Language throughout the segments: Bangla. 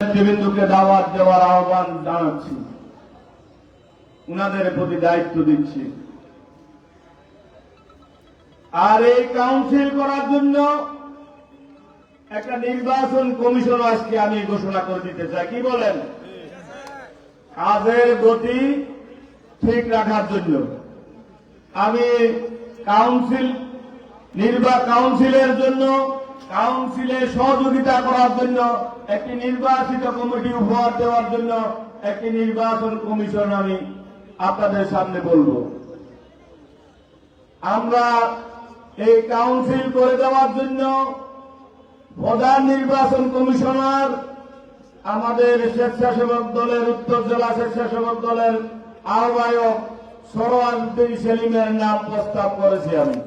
নেতৃবৃন্দকে দাওয়াত দেওয়ার আহ্বান জানাচ্ছি, উনাদের প্রতি দায়িত্ব দিচ্ছি। আর এই কাউন্সিল করার জন্য একটা নির্বাচন কমিশন আজকে আমি ঘোষণা করে দিতে চাই। কি বলেন? কাজের গতি ঠিক রাখার জন্য আমি কাউন্সিলের জন্য, কাউন্সিলে সহযোগিতা করার জন্য একটি নির্বাচিত কমিটি উপহার দেওয়ার জন্য একটি নির্বাচন কমিশন আমি আপনাদের সামনে বলবো। আমরা এই কাউন্সিল করে দেওয়ার জন্য প্রধান নির্বাচন কমিশনার আমাদের স্বেচ্ছাসেবক দলের, উত্তর জেলা স্বেচ্ছাসেবক দলের আহ্বায়ক সরোয়ার উদ্দিন সেলিমের নাম প্রস্তাব করেছি আমি।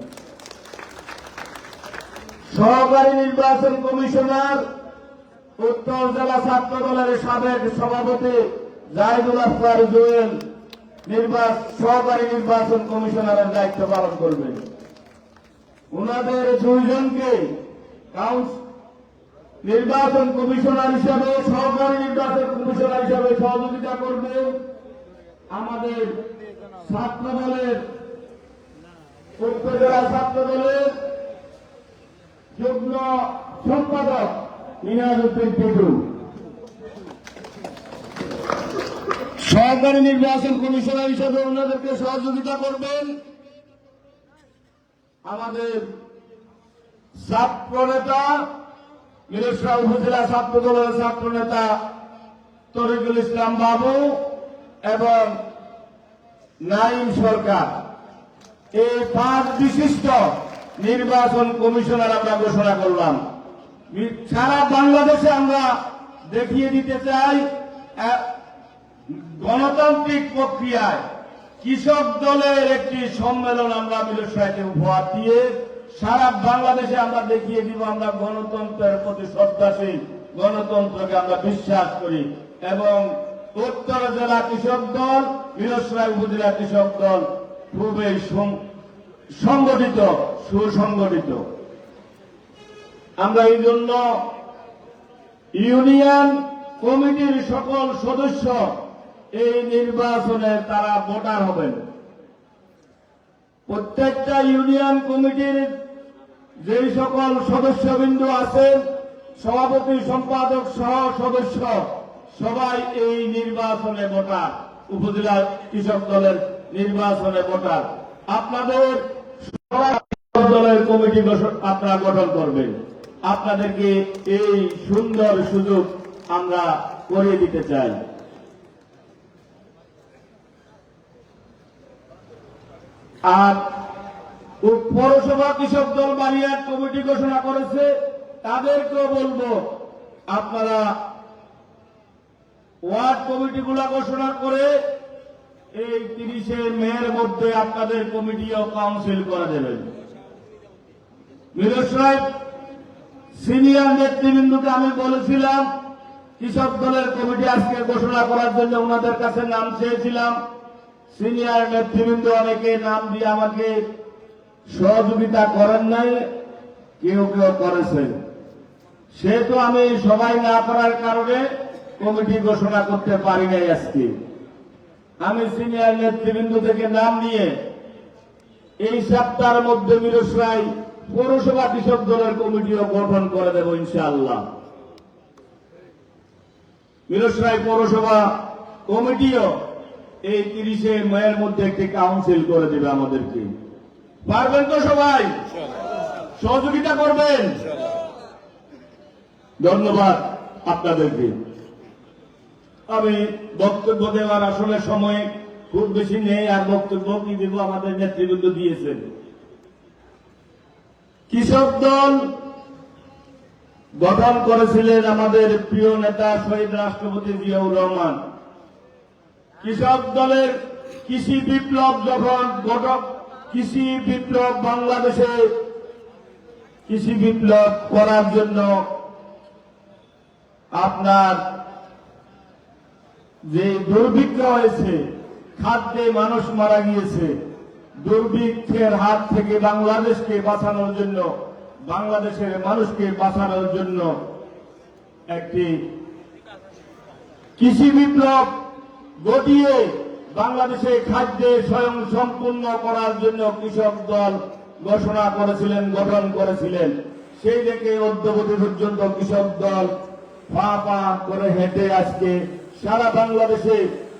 সহকারী নির্বাচন কমিশনার উত্তর জেলা ছাত্র দলের সাবেক সভাপতি জাহিদুল আফতার জুয়েল সহকারী নির্বাচন কমিশনারের দায়িত্ব পালন করবেন। উনাদের দুইজনকে নির্বাচন কমিশনার হিসাবে, সহকারী নির্বাচন কমিশনার হিসাবে সহযোগিতা করবে আমাদের ছাত্র দলের, উপজেলা ছাত্র দলের যুগ্ম সম্পাদক মিনাজউদ্দিন টুডু। সহকারী নির্বাচন কমিশনার হিসাবে ওনাদেরকে সহযোগিতা করবেন আমাদের ছাত্র নেতা, মিরসরাই উপজেলা ছাত্র দলের ছাত্র নেতা তরিকুল ইসলাম বাবু এবং নাইম সরকার। এই 5 বিশিষ্ট নির্বাচন কমিশনার আমরা ঘোষণা করলাম। সারা বাংলাদেশে আমরা দেখিয়ে দিতে চাই গণতান্ত্রিক প্রক্রিয়ায় কৃষক দলের একটি সম্মেলন আমরা মিরসরাইতে উপহার দিয়ে সারা বাংলাদেশে আমরা দেখিয়ে দিব আমরা গণতন্ত্রের প্রতি শ্রদ্ধাশীল, গণতন্ত্রকে আমরা বিশ্বাস করি। এবং উত্তর জেলা কৃষক দল, মিরসরাই উপজেলা কৃষক দল খুবই সংগঠিত, সুসংগঠিত। আমরা এই জন্য ইউনিয়ন কমিটির সকল সদস্য এই নির্বাচনে তারা ভোটার হবেন। প্রত্যেকটা ইউনিয়ন কমিটির যে সকল সদস্যবৃন্দ আছেন, সভাপতি, সম্পাদক সহ সদস্য সবাই এই নির্বাচনে ভোটার, উপজেলা কৃষক দলের নির্বাচনে ভোটার। আপনাদের দলের কমিটি আপনারা গঠন করবেন। আপনাদেরকে এই সুন্দর সুযোগ আমরা করে দিতে চাই। আর পৌরসভা কৃষক দল বালিয়ার কমিটি ঘোষণা করেছে, তাদেরকেও বলবো আপনারা ওয়ার্ড কমিটিগুলা ঘোষণা করে এই 30শে মের মধ্যে আপনাদের কমিটি ও কাউন্সিল করে দেবেন। মিরসরাই সিনিয়র নেতৃবৃন্দকে আমি বলেছিলাম কৃষক দলের কমিটি আজকে ঘোষণা করার জন্য ওনাদের কাছে নাম চেয়েছিলাম। সিনিয়র নেতৃবৃন্দ অনেকে নাম দিয়ে আমাকে সহযোগিতা করেন নাই, কেউ কেউ করেছেন। সেহেতু আমি সবাই না করার কারণে কমিটি ঘোষণা করতে পারি নাই। আজকে আমি সিনিয়র নেতৃবৃন্দ থেকে নাম নিয়ে এই সপ্তাহের মধ্যে মিরসরাই পৌরসভা কৃষক দলের কমিটিও গঠন করে দেব ইনশাআল্লাহ। মিরসরাই পৌরসভা কমিটিও এই 30শে মের মধ্যে একটি কাউন্সিল করে দেবে আমাদেরকে। পারবেন তো সবাই? সহযোগিতা করবেন। ধন্যবাদ আপনাদেরকে। আমি বক্তব্য দেওয়ার আসলে সময় খুব বেশি নেই, আর বক্তব্য কি দেব আমাদের নেতৃবৃন্দ দিয়েছেন। কৃষক দল গঠন করেছিলেন আমাদের প্রিয় নেতা শহীদ রাষ্ট্রপতি জিয়াউর রহমান। কৃষক দলের কৃষি বিপ্লব যখন কৃষি বিপ্লব বাংলাদেশে কৃষি বিপ্লব করার জন্য আপনার যে দুর্ভিক্ষ হয়েছে, খাদ্যে মানুষ মারা গিয়েছে, দুর্ভিক্ষের হাত থেকে বাংলাদেশকে বাঁচানোর জন্য, বাংলাদেশের মানুষকে বাঁচানোর জন্য একটি কৃষি বিপ্লব ঘটিয়ে বাংলাদেশে খাদ্যে স্বয়ং সম্পূর্ণ করার জন্য কৃষক দল ঘোষণা করেছিলেন, গঠন করেছিলেন। সেই থেকে অদ্যবধি পর্যন্ত কৃষক দল পা পা করে হেঁটে আজকে সারা বাংলাদেশে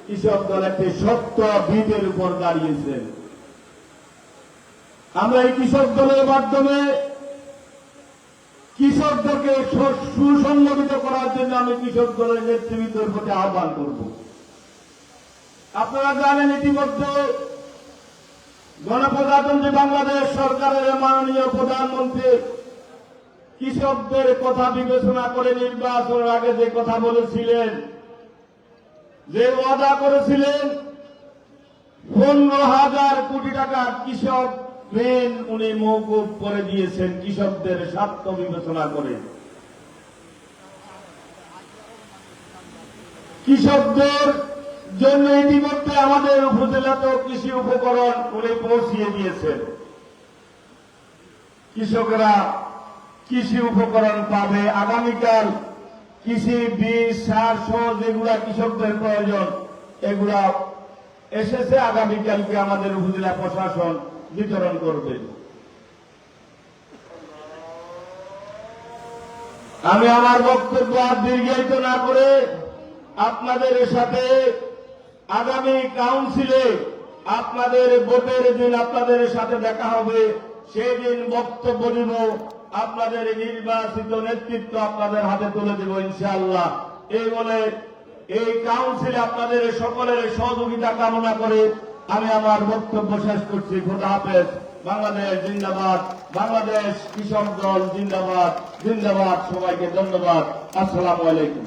কৃষক দল একটি শক্ত ভিতের উপর দাঁড়িয়েছেন। আমরা এই কৃষক দলের মাধ্যমে কৃষকদেরকে সুসংগঠিত করার জন্য আমি কৃষক দলের নেতৃত্বের প্রতি আহ্বান করব। আপনারা জানেন ইতিমধ্যে গণপ্রজাতন্ত্রী বাংলাদেশ সরকারের মাননীয় প্রধানমন্ত্রী কৃষকদের কথা বিবেচনা করে নির্বাচনের আগে যে কথা বলেছিলেন, যে ওয়াদা করেছিলেন 15,000 কোটি টাকা কৃষক ঋণ উনি মওকুফ করে দিয়েছেন কৃষকদের স্বার্থ বিবেচনা করে। কৃষকদের জন্য ইতিমধ্যে আমাদের উপজেলাতেও কৃষি উপকরণ উনি পৌঁছিয়ে দিয়েছেন। কৃষকরা কৃষি উপকরণ পাবে। আগামীকাল কৃষি বীজ, সার সহ যেগুলা কৃষকদের প্রয়োজন এগুলা এসেছে, আগামীকালকে আমাদের উপজেলা প্রশাসন বিতরণ করবে। আমি আমার বক্তব্য আর দীর্ঘায়িত না করে আপনাদের সাথে আগামী কাউন্সিলে আপনাদের ভোটের দিন আপনাদের সাথে দেখা হবে, সেই দিন বক্তব্য দিব। আপনাদের নির্বাচিত নেতৃত্ব আপনাদের হাতে তুলে দেব ইনশাআল্লাহ। এই বলে এই কাউন্সিলে আপনাদের সকলের সহযোগিতা কামনা করে আমি আমার বক্তব্য শেষ করছি। খোদা হাফেজ। বাংলাদেশ জিন্দাবাদ, বাংলাদেশ কৃষক দল জিন্দাবাদ, জিন্দাবাদ। সবাইকে ধন্যবাদ। আসসালামু আলাইকুম।